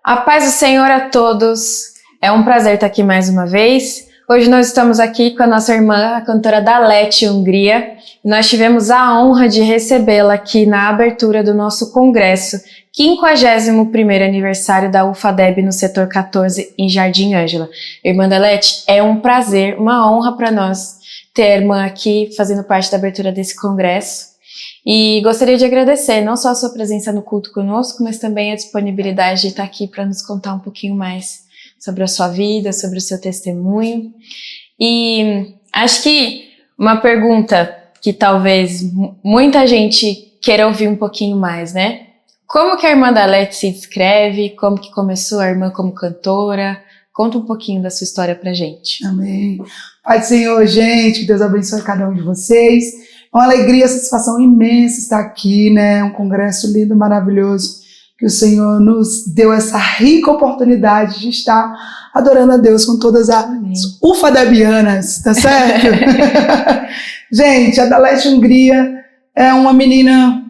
A paz do Senhor a todos. É um prazer estar aqui mais uma vez. Hoje nós estamos aqui com a nossa irmã, a cantora Dalete Hungria. Nós tivemos a honra de recebê-la aqui na abertura do nosso congresso, 51º aniversário da UFADEB no setor 14, em Jardim Ângela. Irmã Dalete, é um prazer, uma honra para nós ter a irmã aqui fazendo parte da abertura desse congresso. E gostaria de agradecer não só a sua presença no culto conosco, mas também a disponibilidade de estar aqui para nos contar um pouquinho mais sobre a sua vida, sobre o seu testemunho. E acho que uma pergunta que talvez muita gente queira ouvir um pouquinho mais, né? Como que a irmã Dalete se descreve? Como que começou a irmã como cantora? Conta um pouquinho da sua história pra gente. Amém. Pai do Senhor, gente, que Deus abençoe cada um de vocês. É uma alegria, satisfação imensa estar aqui, né? Um congresso lindo, maravilhoso, que o Senhor nos deu essa rica oportunidade de estar adorando a Deus com todas as ufadebianas, tá certo? Gente, a Dalete Hungria é uma menina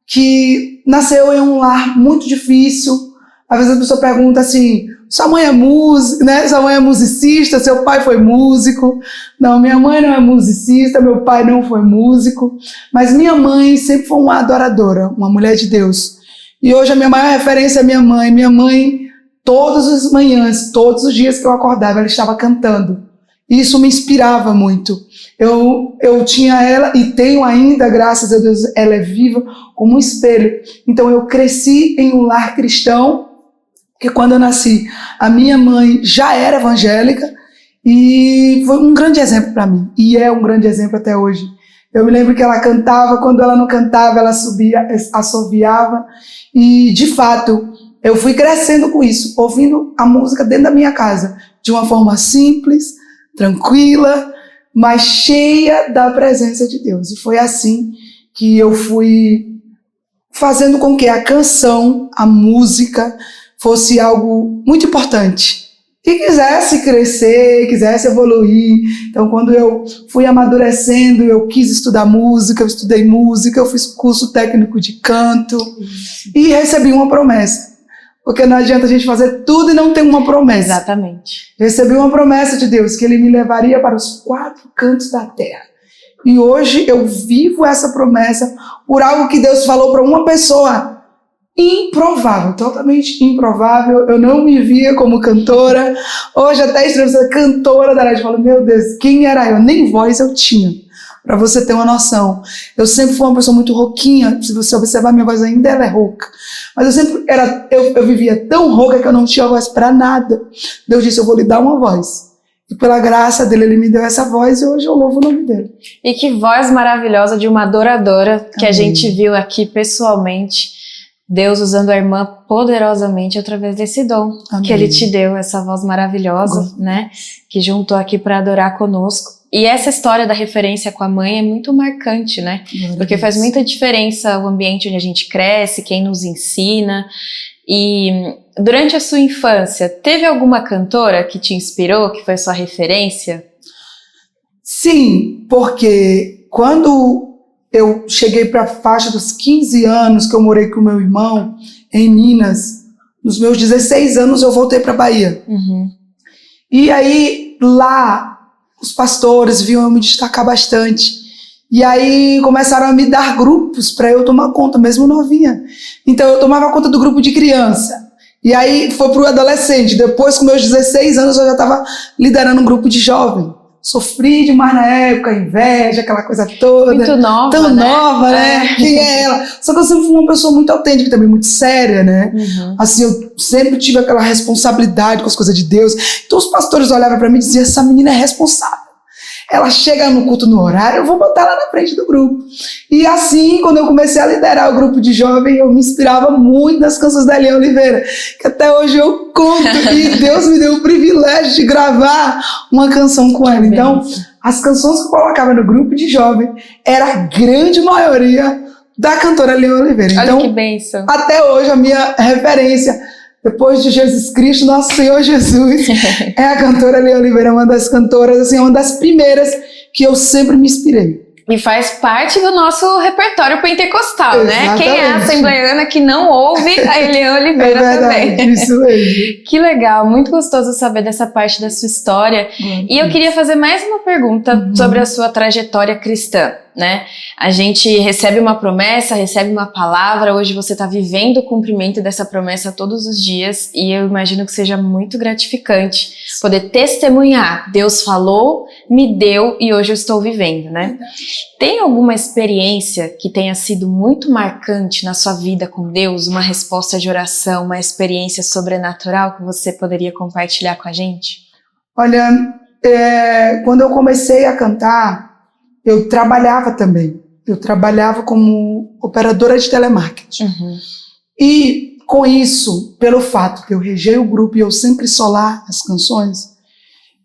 que nasceu em um lar muito difícil. Às vezes a pessoa pergunta assim, sua mãe é música, né? Sua mãe é musicista, seu pai foi músico. Não, minha mãe não é musicista, meu pai não foi músico, mas minha mãe sempre foi uma adoradora, uma mulher de Deus. E hoje a minha maior referência é minha mãe. Minha mãe, todas as manhãs, todos os dias que eu acordava, ela estava cantando. E isso me inspirava muito. Eu tinha ela e tenho ainda, graças a Deus, ela é viva como um espelho. Então eu cresci em um lar cristão, que quando eu nasci, a minha mãe já era evangélica e foi um grande exemplo para mim. E é um grande exemplo até hoje. Eu me lembro que ela cantava, quando ela não cantava, ela assoviava. E, de fato, eu fui crescendo com isso, ouvindo a música dentro da minha casa, de uma forma simples, tranquila, mas cheia da presença de Deus. E foi assim que eu fui fazendo com que a canção, a música, fosse algo muito importante. E quisesse crescer, quisesse evoluir. Então, quando eu fui amadurecendo, eu quis estudar música, eu estudei música, eu fiz curso técnico de canto e recebi uma promessa. Porque não adianta a gente fazer tudo e não ter uma promessa. Exatamente. Recebi uma promessa de Deus, que Ele me levaria para os 4 cantos da terra. E hoje eu vivo essa promessa por algo que Deus falou para uma pessoa improvável, totalmente improvável. Eu não me via como cantora. Hoje até estranho cantora da rádio. Eu falo, meu Deus, quem era eu? Nem voz eu tinha, para você ter uma noção. Eu sempre fui uma pessoa muito rouquinha. Se você observar, minha voz ainda ela é rouca. Mas eu sempre eu vivia tão rouca que eu não tinha voz para nada. Deus disse, eu vou lhe dar uma voz. E pela graça dele, ele me deu essa voz e hoje eu louvo o nome dele. E que voz maravilhosa de uma adoradora que a gente viu aqui pessoalmente. Deus usando a irmã poderosamente através desse dom. Amém. Que Ele te deu, essa voz maravilhosa, né? Que juntou aqui para adorar conosco. E essa história da referência com a mãe é muito marcante, né? Porque faz muita diferença o ambiente onde a gente cresce, quem nos ensina. E durante a sua infância, teve alguma cantora que te inspirou, que foi sua referência? Sim, porque quando eu cheguei para a faixa dos 15 anos, que eu morei com meu irmão em Minas. Nos meus 16 anos eu voltei para a Bahia. E aí lá os pastores viam eu me destacar bastante. E aí começaram a me dar grupos para eu tomar conta, mesmo novinha. Então eu tomava conta do grupo de criança. E aí foi para o adolescente. Depois, com meus 16 anos, eu já estava liderando um grupo de jovem. Sofri demais na época, inveja, aquela coisa toda. Muito nova, tão né? nova, né? Quem é ela? Só que eu sempre fui uma pessoa muito autêntica também, muito séria, né? Assim, eu sempre tive aquela responsabilidade com as coisas de Deus. Então os pastores olhavam para mim e diziam, essa menina é responsável. Ela chega no culto no horário, eu vou botar ela na frente do grupo. E assim, quando eu comecei a liderar o grupo de jovem, eu me inspirava muito nas canções da Eliane Oliveira, que até hoje eu conto, e Deus me deu o privilégio de gravar uma canção com ela. Então, as canções que eu colocava no grupo de jovem, era a grande maioria da cantora Eliane Oliveira. Olha então, que bênção. Até hoje, a minha referência, depois de Jesus Cristo, nosso Senhor Jesus, é a cantora Eliane Oliveira, uma das cantoras, assim, uma das primeiras que eu sempre me inspirei. E faz parte do nosso repertório pentecostal, né? Exatamente. Quem é assembleiana que não ouve a Eliane Oliveira também. Isso mesmo. Que legal, muito gostoso saber dessa parte da sua história. E eu queria fazer mais uma pergunta sobre a sua trajetória cristã, né? A gente recebe uma promessa, recebe uma palavra, hoje você está vivendo o cumprimento dessa promessa todos os dias e eu imagino que seja muito gratificante poder testemunhar. Deus falou, me deu e hoje eu estou vivendo, né? Tem alguma experiência que tenha sido muito marcante na sua vida com Deus? Uma resposta de oração, uma experiência sobrenatural que você poderia compartilhar com a gente? Olha, quando eu comecei a cantar, eu trabalhava também. Eu trabalhava como operadora de telemarketing. E com isso, pelo fato que eu regei o grupo e eu sempre solar as canções,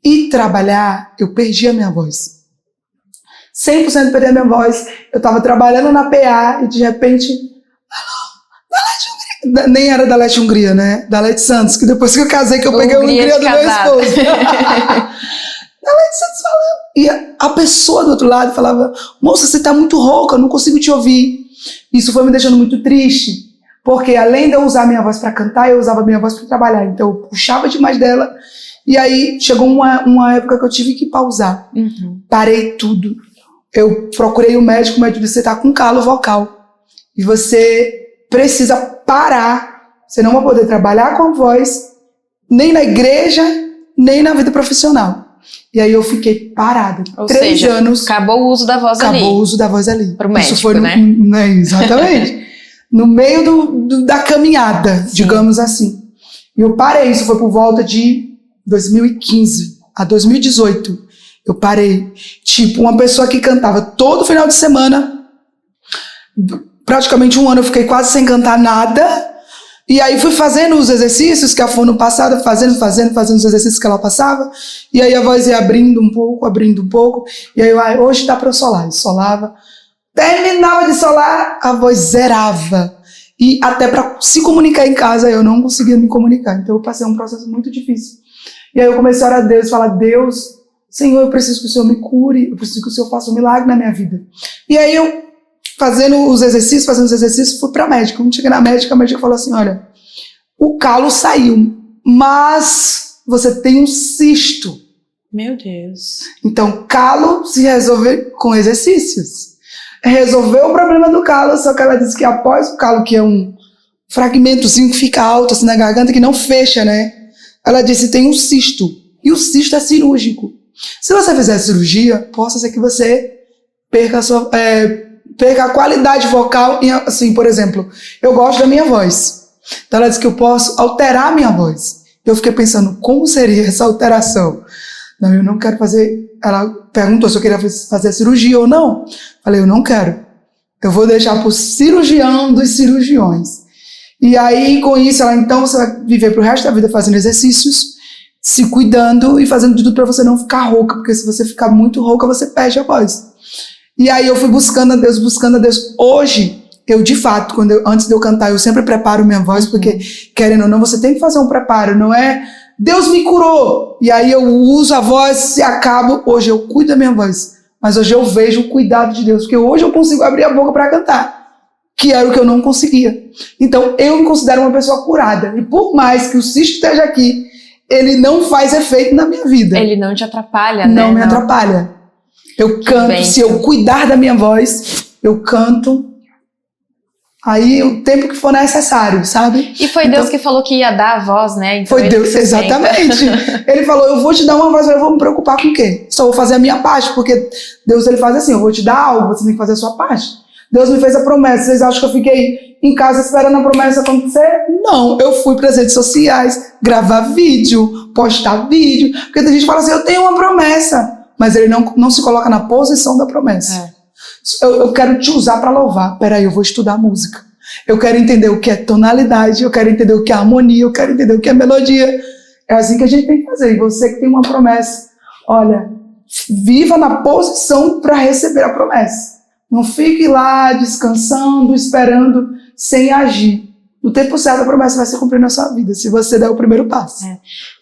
e trabalhar, eu perdi a minha voz. 100% perdi a minha voz. Eu estava trabalhando na PA e de repente... Nem era da Leste Hungria, né? Da Leste Santos, que depois que eu casei que eu peguei a Hungria do meu esposo. Da Leste Santos falando. E a pessoa do outro lado falava, moça, você tá muito rouca, eu não consigo te ouvir. Isso foi me deixando muito triste, porque além de eu usar minha voz para cantar, eu usava minha voz para trabalhar. Então eu puxava demais dela. E aí chegou uma época que eu tive que pausar. Parei tudo. Eu procurei o médico disse, você tá com calo vocal. E você precisa parar. Você não vai poder trabalhar com a voz, nem na igreja, nem na vida profissional. E aí eu fiquei parada. Ou 3 seja, anos. Acabou o uso da voz ali. Acabou o uso da voz ali. Pro médico, isso foi né? Exatamente. No meio da caminhada, Sim. digamos assim. E eu parei. Isso foi por volta de 2015 a 2018. Eu parei. Tipo, uma pessoa que cantava todo final de semana. Praticamente 1 ano eu fiquei quase sem cantar nada. E aí fui fazendo os exercícios que a Fono passava, fazendo os exercícios que ela passava. E aí a voz ia abrindo um pouco. E aí hoje dá para eu solar. Eu solava. Terminava de solar, a voz zerava. E até para se comunicar em casa, eu não conseguia me comunicar. Então eu passei um processo muito difícil. E aí eu comecei a orar a Deus, falar, Deus, Senhor, eu preciso que o Senhor me cure, eu preciso que o Senhor faça um milagre na minha vida. E aí eu, fazendo os exercícios, fui pra médica. Quando cheguei na médica, a médica falou assim, olha, o calo saiu, mas você tem um cisto. Meu Deus. Então, calo se resolve com exercícios. Resolveu o problema do calo, só que ela disse que após o calo, que é um fragmentozinho que fica alto assim na garganta, que não fecha, né? Ela disse, tem um cisto. E o cisto é cirúrgico. Se você fizer a cirurgia, possa ser que você perca a qualidade vocal. Assim, por exemplo, eu gosto da minha voz. Então ela disse que eu posso alterar a minha voz. Eu fiquei pensando, como seria essa alteração? Não, eu não quero fazer... Ela perguntou se eu queria fazer a cirurgia ou não. Falei, eu não quero. Eu vou deixar para o cirurgião dos cirurgiões. E aí, com isso, ela, então, você vai viver pro resto da vida fazendo exercícios, se cuidando e fazendo de tudo para você não ficar rouca, porque se você ficar muito rouca, você perde a voz. E aí eu fui buscando a Deus. Hoje, eu de fato, antes de eu cantar, eu sempre preparo minha voz, porque, querendo ou não, você tem que fazer um preparo, não é Deus me curou, e aí eu uso a voz e acabo. Hoje eu cuido da minha voz, mas hoje eu vejo o cuidado de Deus, porque hoje eu consigo abrir a boca para cantar, que era o que eu não conseguia. Então eu me considero uma pessoa curada, e por mais que o cisto esteja aqui, ele não faz efeito na minha vida. Ele não te atrapalha, né? Não me atrapalha. Eu canto, se eu cuidar da minha voz, eu canto aí o tempo que for necessário, sabe? E foi Deus que falou que ia dar a voz, né? Então foi Deus, exatamente. Ele falou, eu vou te dar uma voz, mas eu vou me preocupar com o quê? Só vou fazer a minha parte, porque Deus, ele faz assim, eu vou te dar algo, você tem que fazer a sua parte. Deus me fez a promessa, vocês acham que eu fiquei em casa esperando a promessa acontecer? Não, eu fui para as redes sociais, gravar vídeo, postar vídeo, porque a gente fala assim, eu tenho uma promessa, mas ele não se coloca na posição da promessa. Eu quero te usar para louvar. Peraí, eu vou estudar música. Eu quero entender o que é tonalidade, eu quero entender o que é harmonia, eu quero entender o que é melodia. É assim que a gente tem que fazer. E você que tem uma promessa, olha, viva na posição para receber a promessa. Não fique lá descansando, esperando, sem agir. No tempo certo, a promessa vai se cumprir na sua vida, se você der o primeiro passo.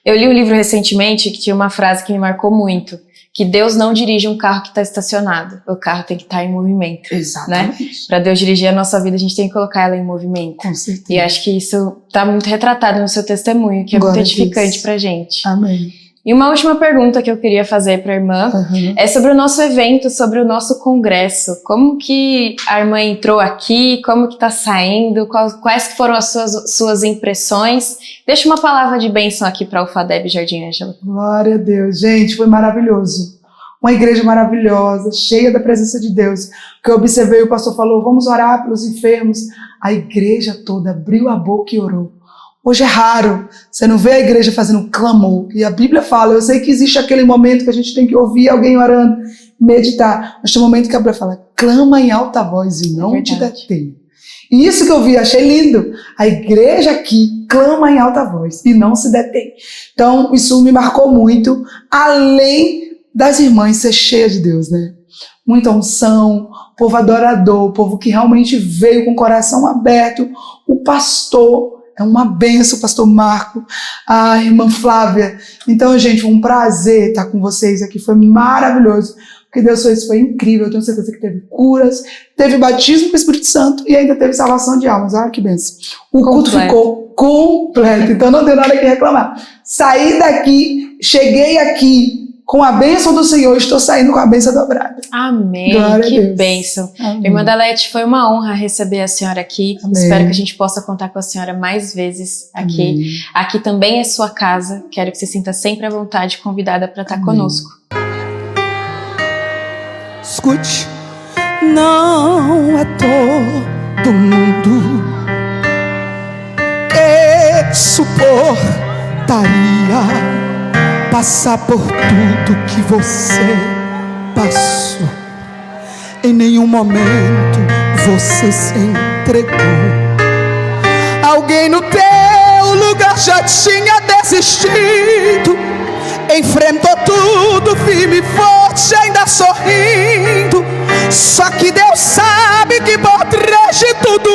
Eu li um livro recentemente que tinha uma frase que me marcou muito, que Deus não dirige um carro que está estacionado, o carro tem que estar em movimento. Exatamente. Né? Para Deus dirigir a nossa vida, a gente tem que colocar ela em movimento. Com certeza. E acho que isso está muito retratado no seu testemunho, que é Glória muito a Deus. edificante pra gente. Amém. E uma última pergunta que eu queria fazer para a irmã é sobre o nosso evento, sobre o nosso congresso. Como que a irmã entrou aqui? Como que está saindo? Quais que foram as suas impressões? Deixa uma palavra de bênção aqui para o FADEB Jardim Ângela. Glória a Deus. Gente, foi maravilhoso. Uma igreja maravilhosa, cheia da presença de Deus. Que eu observei, o pastor falou, vamos orar pelos enfermos. A igreja toda abriu a boca e orou. Hoje é raro, você não vê a igreja fazendo clamor. E a Bíblia fala, eu sei que existe aquele momento que a gente tem que ouvir alguém orando, meditar. Mas tem um momento que a Bíblia fala, clama em alta voz e não te detém. E isso que eu vi, achei lindo. A igreja aqui clama em alta voz e não se detém. Então, isso me marcou muito, além das irmãs ser cheias de Deus, né? Muita unção, povo adorador, povo que realmente veio com o coração aberto. O pastor é uma benção, o pastor Marco, a irmã Flávia. Então, gente, foi um prazer estar com vocês aqui, foi maravilhoso. O que Deus fez foi incrível, eu tenho certeza que teve curas, teve batismo com o Espírito Santo e ainda teve salvação de almas. Olha que benção. O culto ficou completo, então não tem nada que reclamar. Saí daqui, cheguei aqui com a bênção do Senhor, estou saindo com a bênção dobrada. Amém, Glória que a Deus. bênção. Amém. Irmã Dalete, foi uma honra receber a senhora aqui. Amém. Espero que a gente possa contar com a senhora mais vezes aqui. Amém. Aqui também é sua casa, quero que você sinta sempre à vontade, convidada para estar conosco. Escute, não é todo mundo que suportaria passar por tudo que você passou. Em nenhum momento você se entregou. Alguém no teu lugar já tinha desistido, enfrentou tudo firme e forte, ainda sorrindo. Só que Deus sabe que por trás de tudo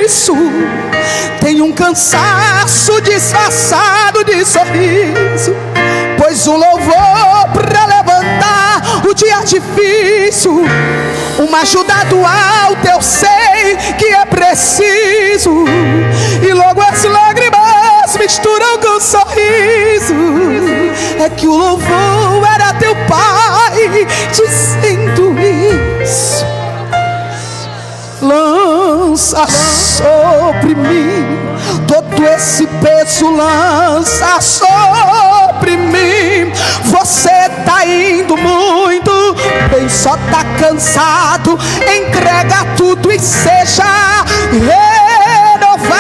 isso tem um cansaço disfarçado de sorriso. Pois um louvor pra levantar o dia difícil, uma ajuda do alto eu sei que é preciso. E logo as lágrimas misturam com sorriso. É que o louvor era teu pai dizendo isso. Lança sobre mim todo esse peso, lança sobre mim. Você tá indo muito bem, só tá cansado. Entrega tudo e seja renovado.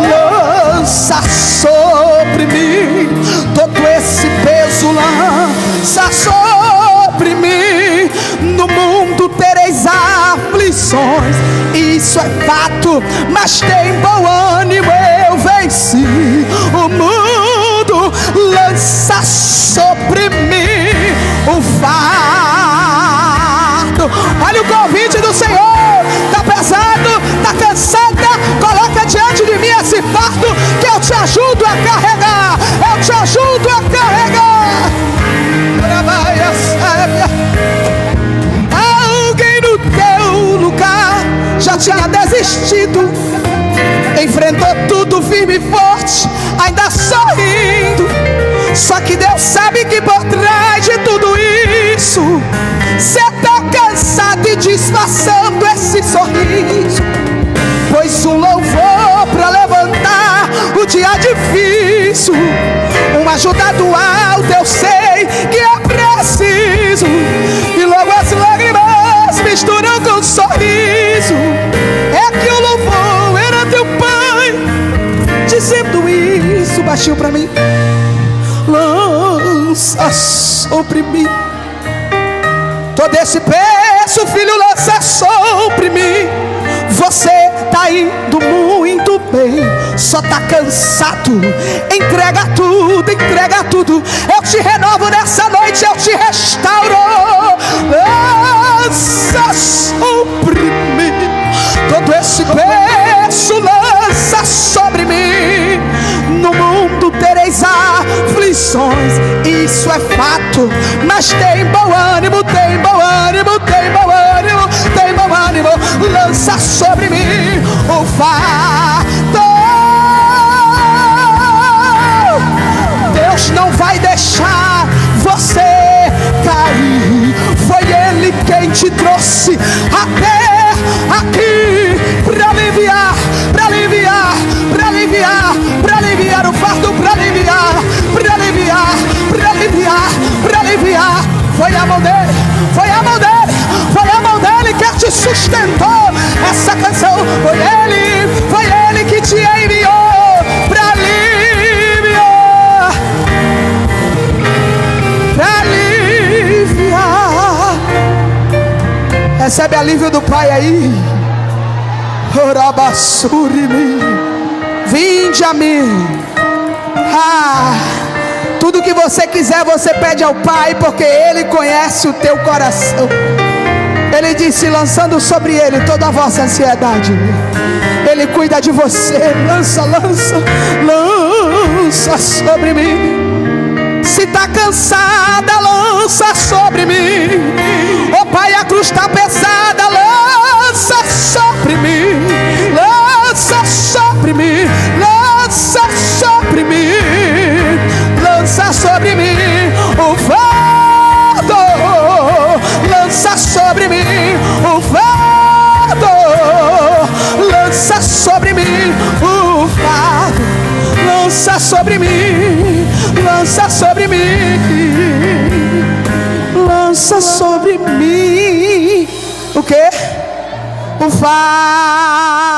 Lança sobre mim todo esse peso, lança sobre mim. No mundo tereis aflições, isso é fato, mas tem bom ânimo, eu venci o mundo. Lança sobre mim o fardo. Olha o convite do Senhor. Tá pesado, tá cansada, coloca diante de mim esse fardo que eu te ajudo a carregar. Eu te ajudo a carregar. Alguém no teu lugar já tinha desistido, enfrentou tudo firme e forte, ainda sorrindo. Só que Deus sabe que por trás de tudo isso cê tá cansado e disfarçando esse sorriso. Pois um louvor pra levantar o dia difícil, uma ajuda do alto eu sei que é preciso. E logo as lágrimas misturam com sorriso. É que o louvor era teu pai dizendo isso. Baixinho pra mim. Lança sobre mim todo esse peso, filho, lança sobre mim. Você tá indo muito bem, só tá cansado. Entrega tudo, entrega tudo. Eu te renovo nessa noite, eu te restauro. Lança sobre mim todo esse peso, lança sobre mim. No mundo aflições, isso é fato. Mas tem bom ânimo, tem bom ânimo, tem bom ânimo, tem bom ânimo. Lança sobre mim o fardo. Deus não vai deixar você cair. Foi Ele quem te trouxe até aqui para aliviar, para aliviar, para aliviar, para aliviar o fardo, para aliviar, para aliviar, para aliviar, para aliviar. Foi a mão dele, foi a mão dele, foi a mão dele que te sustentou. Essa canção foi Ele que te enviou para aliviar, para aliviar. Recebe alívio do Pai aí. Orabassuri-me, vinde a mim. Tudo que você quiser, você pede ao Pai, porque Ele conhece o teu coração. Ele disse, lançando sobre Ele toda a vossa ansiedade, Ele cuida de você. Lança, lança, lança sobre mim. Se está cansada, lança sobre mim. Oh Pai, a cruz está pesada, lança sobre mim. Lança sobre mim, lança sobre mim. Lança sobre mim o fardo. Lança sobre mim o fardo. Lança sobre mim o fardo. Lança sobre mim. Lança sobre mim. Lança sobre mim. O quê? O fardo.